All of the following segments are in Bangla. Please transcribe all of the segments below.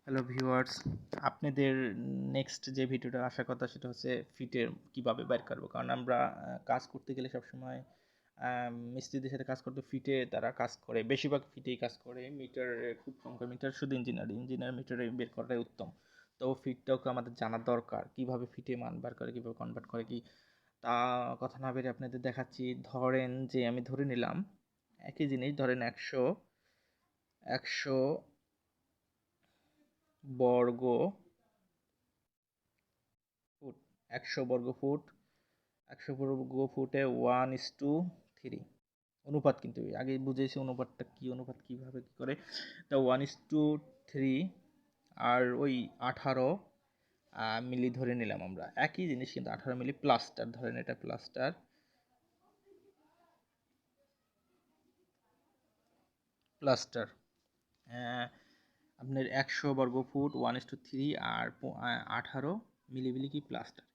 হ্যালো ভিউয়ার্স, আপনাদের নেক্সট যে ভিডিওটা আসার কথা সেটা হচ্ছে ফিটের কিভাবে বের করবো। কারণ আমরা কাজ করতে গেলে সবসময় মিস্ত্রিদের সাথে কাজ করতে ফিটে তারা কাজ করে, বেশিরভাগ ফিটেই কাজ করে, মিটার খুব কম করে। মিটার শুধু ইঞ্জিনিয়ার মিটারে বের করাটাই উত্তম। তো ফিটটাও আমাদের জানা দরকার, কিভাবে ফিটে মান বার করে, কিভাবে কনভার্ট করে কি। তা কথা না বেরিয়ে আপনাদের দেখাচ্ছি। ধরেন যে আমি ধরে নিলাম একই জিনিস, ধরেন একশো একশো বর্গ ফুট, 100 বর্গ ফুট, 100 বর্গ ফুটে 1:3 অনুপাত। কিন্তু আগে বুঝেছি অনুপাতটা কি, অনুপাত কিভাবে কি করে। তা 1:3 আর ওই 18 মিলি ধরে নিলাম আমরা, একই জিনিস কিন্তু 18 মিলি প্লাস্টার ধরেন, এটা প্লাস্টার প্লাস্টার আপনার 100 বর্গ ফুট 1:3 আর 18 মিলি কি প্লাস্টার।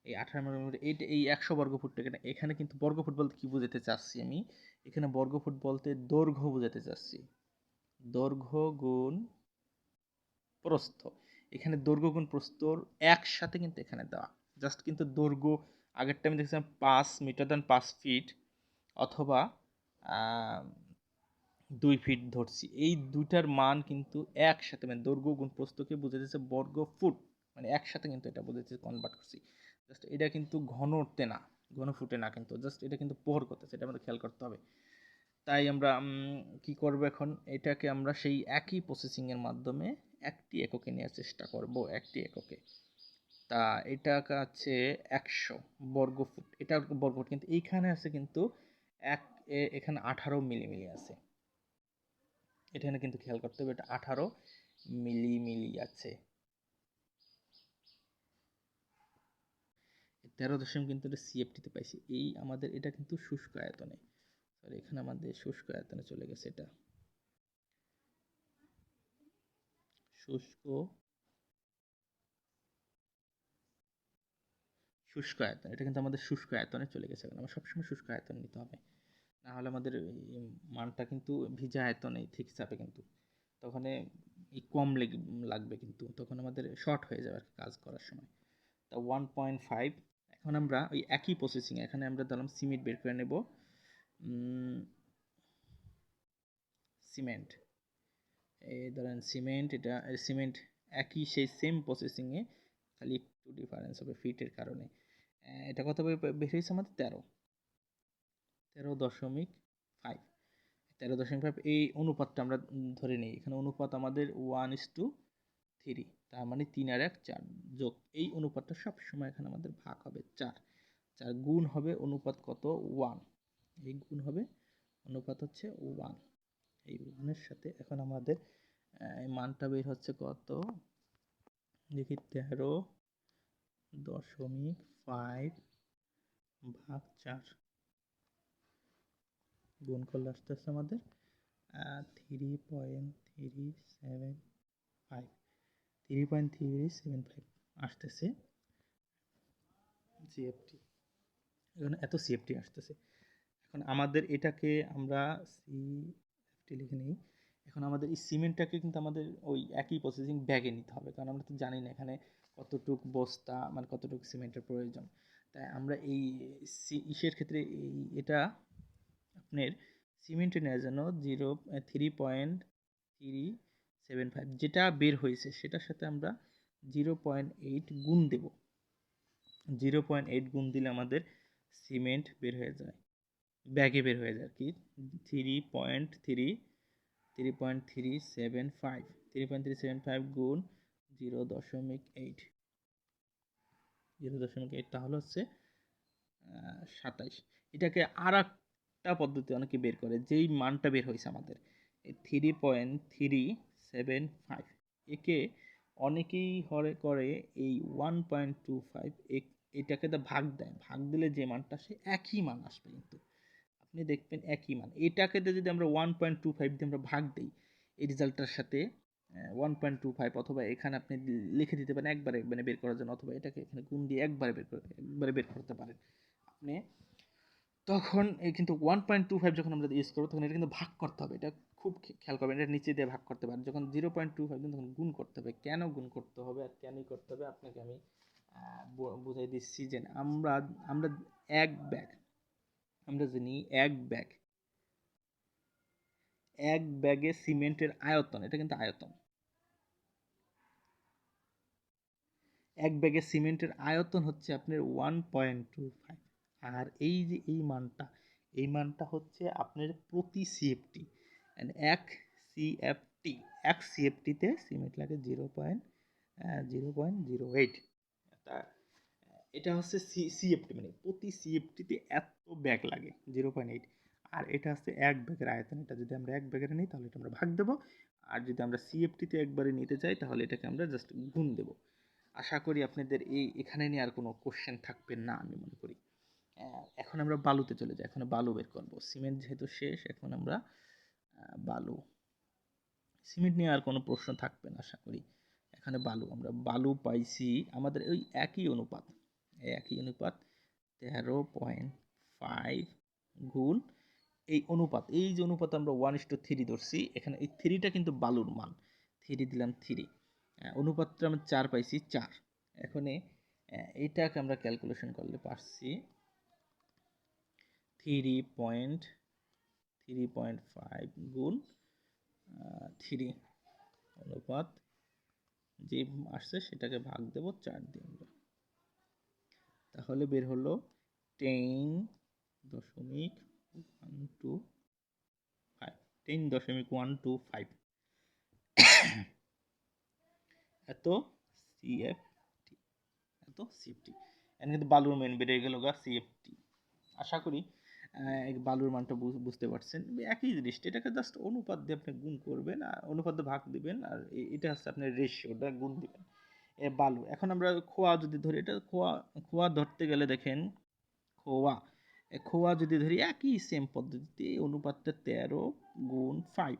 এই 18 মিলি এই 100 বর্গ ফুটটাকে এখানে কিন্তু বর্গফুট বলতে কি বোঝাতে চাচ্ছি আমি, এখানে বর্গফুট বলতে দৈর্ঘ্য বোঝাতে চাচ্ছি, দৈর্ঘ্য গুণ প্রস্থ। এখানে দৈর্ঘ্য গুণ প্রস্থর একসাথে কিন্তু এখানে দেওয়া। জাস্ট কিন্তু দৈর্ঘ্য আগেরটা আমি দেখছিলাম 5 মিটার দেন 5 ফিট, অথবা 2 ফিট ধরছি। এই দুইটার মান কিন্তু একসাথে, মানে দৈর্ঘ্য গুণ প্রস্থকে বুঝাইতেছে বর্গ ফুট, মানে একসাথে কিন্তু এটা বুঝাইতেছে, কনভার্ট করছি। জাস্ট এটা কিন্তু ঘনতে না, ঘন ফুটে না, কিন্তু জাস্ট এটা কিন্তু পোহর করতেছে, এটা আমাদের খেয়াল করতে হবে। তাই আমরা কি করব এখন, এটাকে আমরা সেই একই প্রসেসিংয়ের মাধ্যমে একটি এককে নেওয়ার চেষ্টা করব, একটি এককে। তা এটা আছে 100 বর্গ ফুট, এটা বর্গফুট, কিন্তু এইখানে আছে কিন্তু এখানে 18 মিলি আছে। এখানে কিন্তু খেয়াল করতে হবে, এটা 18 মিলি আছে। 13 কিন্তু এটা সিএফটিতে পাইছি। এই আমাদের এটা কিন্তু শুষ্ক আয়তনে, সরি এখানে আমাদের শুষ্ক আয়তনে চলে গেছে, এটা শুষ্ক শুষ্ক আয়তন, এটা কিন্তু আমাদের শুষ্ক আয়তনে চলে গেছে। কারণ আমার সবসময় শুষ্ক আয়তন নিতে হবে, না হলে আমাদের মানটা কিন্তু ভিজা আয়তনে ঠিক যাবে, কিন্তু তখন কম লাগবে, কিন্তু তখন আমাদের শর্ট হয়ে যাবে আর কাজ করার সময়। তা 1.5। এখন আমরা ওই একই প্রসেসিং, এখানে আমরা ধরলাম সিমেন্ট বের করে নেব, সিমেন্ট, এই ধরেন সিমেন্ট, এটা সিমেন্ট একই সেই সেম প্রসেসিংয়ে, খালি একটু ডিফারেন্স হবে ফিটের কারণে। এটা কত বের হয়েছে আমাদের 13.5, 13.5। এই অনুপাতটা আমরা ধরে নিই, এখানে অনুপাত আমাদের 1:3, তার মানে 3 আর 1 4 যোগ এই অনুপাতটা সবসময় এখানে আমাদের ভাগ হবে 4, 4 গুণ হবে অনুপাত কত 1, এই গুণ হবে অনুপাত হচ্ছে 1, এই 1 এর সাথে এখন আমাদের মানটা বের হচ্ছে কত দেখি, 13.5 ভাগ 4 গুণ করলে আসতেছে আমাদের 3.375 আসতেছে সিএফটি। এখানে এত সিএফটি আসতেছে। এখন আমাদের এটাকে আমরা সিএফটি লিখে নিই। এখন আমাদের এই সিমেন্টটাকে কিন্তু আমাদের ওই একই প্রসেসিং ব্যাগে নিতে হবে, কারণ আমরা তো জানি না এখানে কতটুক বস্তা, মানে কতটুক সিমেন্টের প্রয়োজন। তাই আমরা এই ইসের ক্ষেত্রে এটা আপনার সিমেন্টে নেওয়ার জন্য 3.375 যেটা বের হয়েছে সেটার সাথে আমরা 0.8 গুণ দেব। 0.8 গুণ দিলে আমাদের সিমেন্ট বের হয়ে যায়, ব্যাগে বের হয়ে যায় কি 3.375 গুণ 0.8 তাহলে হচ্ছে 27। এটাকে আর একটা পদ্ধতি অনেকে বের করে, যেই মানটা বের হয়েছে আমাদের 3.375, একে অনেকেই করে এই 1.25, এটাকে ভাগ দেয়, ভাগ দিলে যে মানটা সে একই মান আসবে, কিন্তু আপনি দেখবেন একই মান। এটাকে যদি আমরা 1.25 দিয়ে আমরা ভাগ দিই এই রেজাল্টটার সাথে 1.25, অথবা এখানে আপনি লিখে দিতে পারেন একবারে মানে বের করার জন্য, অথবা এটাকে এখানে গুণ দিয়ে একবারে বের করতে পারেন আপনি। তখন এই কিন্তু 1.25 যখন আমরা ইউজ করবো তখন এটা কিন্তু ভাগ করতে হবে, এটা খুব খেয়াল করবেন, এটা নিচে দিয়ে ভাগ করতে হবে। আর যখন 0.25 দিন তখন গুণ করতে হবে। কেন গুণ করতে হবে আর কেনই করতে হবে আপনাকে আমি বুঝাই দিচ্ছি। যে আমরা আমরা এক ব্যাগ, আমরা জানি এক ব্যাগে সিমেন্টের আয়তন, এটা কিন্তু আয়তন, এক ব্যাগে সিমেন্টের আয়তন হচ্ছে আপনার 1.25। আর এই যে এই মানটা হচ্ছে আপনার প্রতি সিএফটি, এক সিএফটি, এক সিএফটিতে সিমেন্ট লাগে 0.08। এটা হচ্ছে সিএফটি, মানে প্রতি সিএফটিতে এত ব্যাগ লাগে 0.8। আর এটা হচ্ছে এক ব্যাগের আয়তন। এটা যদি আমরা এক ব্যাগের নিই তাহলে এটা আমরা ভাগ দেবো, আর যদি আমরা সিএফটিতে একবারে নিতে চাই তাহলে এটাকে আমরা জাস্ট গুণ দেবো। আশা করি আপনাদের এখানে নিয়ে আর কোনো কোশ্চেন থাকবে না আমি মনে করি। এখন আমরা বালুতে চলে যাই, এখন বালু বের করবো। সিমেন্ট যেহেতু শেষ, এখন আমরা বালু, সিমেন্ট নিয়ে আর কোনো প্রশ্ন থাকবে না আশা করি। এখানে আমরা বালু পাইছি আমাদের ওই একই অনুপাত 13.5 গুণ এই অনুপাত, এই যে অনুপাত আমরা 1:3 ধরছি, এখানে এই 3টা কিন্তু বালুর মান, 3 দিলাম 3, অনুপাতটা আমরা 4 পাইছি 4। এখন এইটাকে আমরা ক্যালকুলেশন করলে পারছি 3.5 গুণ 3 অনুপাত যে আসছে সেটাকে ভাগ দেব 4 দিয়ে আমরা, তাহলে বের হলো 10.125, 10.125 এত সিএফটি, এত সিএফটি। এখানে কিন্তু বালুর মান বেড়ে গেল সিএফটি। আশা করি বালুর মানটা বুঝতে পারছেন। একই জিনিস, এটাকে জাস্ট অনুপাত দিয়ে আপনি গুণ করবেন, আর অনুপাত দিয়ে ভাগ দিবেন, আর এটা হচ্ছে আপনার রেশিওটা গুণ দিবেন বালু। এখন আমরা খোয়া যদি ধরি, এটা খোয়া ধরতে গেলে দেখেন, খোয়া যদি ধরি একই সেম পদ্ধতিতে অনুপাতটা 13 গুণ 5,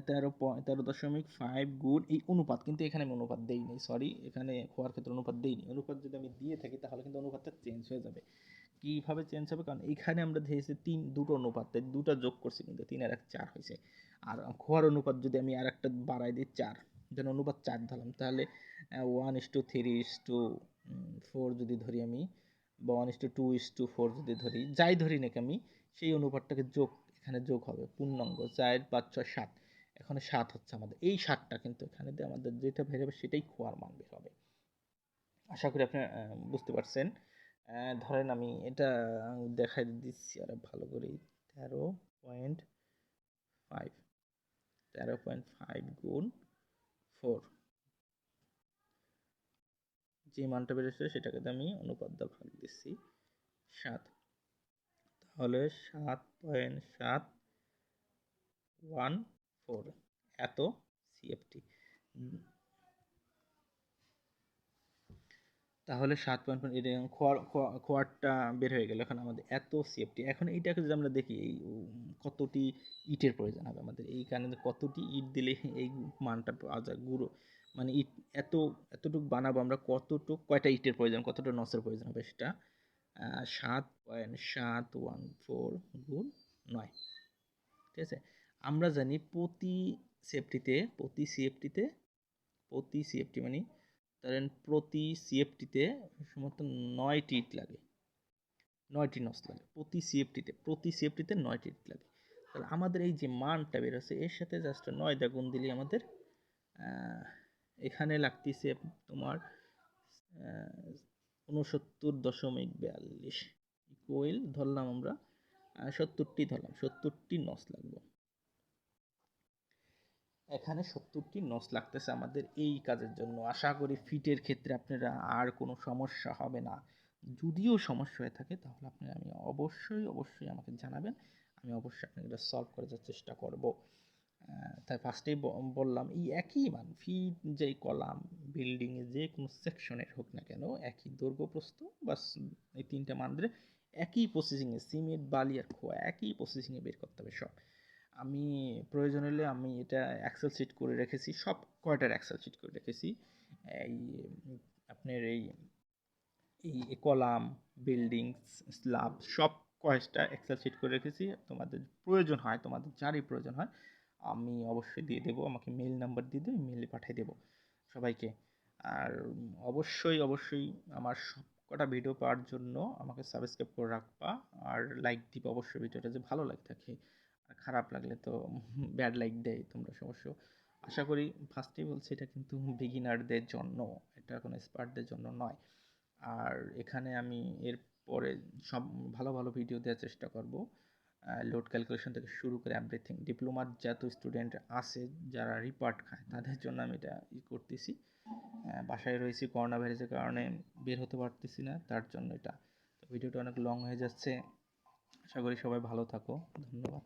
13.5 গুণ এই অনুপাত, কিন্তু এখানে আমি অনুপাত দেইনি, সরি, এখানে খোয়ার ক্ষেত্রে অনুপাত দেইনি। অনুপাত যদি আমি দিয়ে থাকি তাহলে কিন্তু অনুপাতটা চেঞ্জ হয়ে যাবে। কিভাবে চেঞ্জ হবে? কারণ এখানে আমরা ধরেছি দুটো অনুপাত, দুটো যোগ করছি, কিন্তু 3 আর 1 4 হয়েছে। আর খোয়ার অনুপাত যদি আমি আর একটা বাড়াই দিই 4, যেন অনুপাত 4 ধরলাম, তাহলে 1:3:4 যদি ধরি আমি, বা 1:2:4 যদি ধরি, যাই ধরি নাকি আমি, সেই অনুপাতটাকে এখানে যোগ হবে পূর্ণাঙ্গ 4 5 6 7। এখানে 7 হচ্ছে আমাদের, এই 7টা কিন্তু এখানে দিয়ে আমাদের যেটা বের হবে সেটাই খোয়ার মান বের হবে। আশা করি আপনি বুঝতে পারছেন। ধরেন আমি এটা দেখাই দিচ্ছি আর ভালো করে, 13.5, 13.5 গুণ 4, যে মানটা বেরোচ্ছে সেটাকে আমি অনুপাত দিয়ে ভাগ দিচ্ছি 7, তাহলে 7.714 এত সিএফটি। তাহলে 7.5 খোয়ারটা বের হয়ে গেল, এখন আমাদের এত সিএফটি। এখন এইটাকে যদি আমরা দেখি, এই কতটি ইটের প্রয়োজন হবে আমাদের, এই কারণে কতটি ইট দিলে এই মানটা পাওয়া যায়, গুঁড়ো মানে ইট এতটুকু বানাবো আমরা, কয়টা ইটের প্রয়োজন, কতটা নসের প্রয়োজন হবে, সেটা 7.714 গুণ 9। ঠিক আছে, আমরা জানি প্রতি সিএফটি মানে ধরেন প্রতি সিএফটিতে সমস্ত 9টি ইট লাগে, 9টি নস লাগে প্রতি সিএফটিতে 9টি ইট লাগে। তাহলে আমাদের এই যে মানটা বেরোচ্ছে এর সাথে জাস্ট 9 দিয়ে গুণ দিলে আমাদের এখানে লাগতেছে তোমার 69.42 ইকুয়াল ধরলাম আমরা, 70টি ধরলাম, 70টি নস লাগবে। এখানে 70টি নস লাগতেছে আমাদের এই কাজের জন্য। আশা করি ফিটের ক্ষেত্রে আপনারা আর কোনো সমস্যা হবে না। যদিও সমস্যা হয়ে থাকে তাহলে আমি অবশ্যই আমাকে জানাবেন, আমি অবশ্যই আপনাকে এটা সলভ করার চেষ্টা করব। তাই ফার্স্টেই বললাম, এই একই মান ফিট, যেই কলাম বিল্ডিংয়ে যে কোনো সেকশনের হোক না কেন, একই দৈর্ঘ্য প্রস্থ, বাস এই 3টা মান ধরে একই প্রসেসিংয়ে সিমেন্ট বালি আর খোয়া একই প্রসেসিংয়ে বের করতে হবে সব। আমি প্রয়োজন হলে আমি এটা এক্সেল শিট করে রেখেছি, সব কয়টার এক্সেল শিট করে রেখেছি। এই আপনার এই কলাম, বিল্ডিং, স্ল্যাব সব কয়েকটা এক্সেল শিট করে রেখেছি, তোমাদের প্রয়োজন হয়, তোমাদের যারই প্রয়োজন হয় আমি অবশ্যই দিয়ে দেবো। আমাকে মেইল নাম্বার দিয়ে দেবো, মেইলে পাঠিয়ে দেবো সবাইকে। আর অবশ্যই অবশ্যই আমার সব কটা ভিডিও পাওয়ার জন্য আমাকে সাবস্ক্রাইব করে রাখবা, আর লাইক দিবা অবশ্যই ভিডিওটা, যে ভালো লাগে থাকে। আর খারাপ লাগলে তো ব্যাড লাইক দেয় তোমরা অবশ্য। আশা করি ফার্স্টেই বলছি এটা কিন্তু বিগিনারদের জন্য, এটা কোনো এক্সপার্টদের জন্য নয়। আর এখানে আমি এরপরে সব ভালো ভালো ভিডিও দেওয়ার চেষ্টা করব, লোড ক্যালকুলেশন থেকে শুরু করে এভরিথিং। ডিপ্লোমার যত স্টুডেন্ট আছে যারা রিপার্ট খায় তাদের জন্য আমি এটা করতেছি। বাসায় রয়েছি, করোনা ভাইরাসের কারণে বের হতে পারতেছি না, তার জন্য এটা। তো ভিডিওটা অনেক লং হয়ে যাচ্ছে, আশা করি সবাই ভালো থাকো, ধন্যবাদ।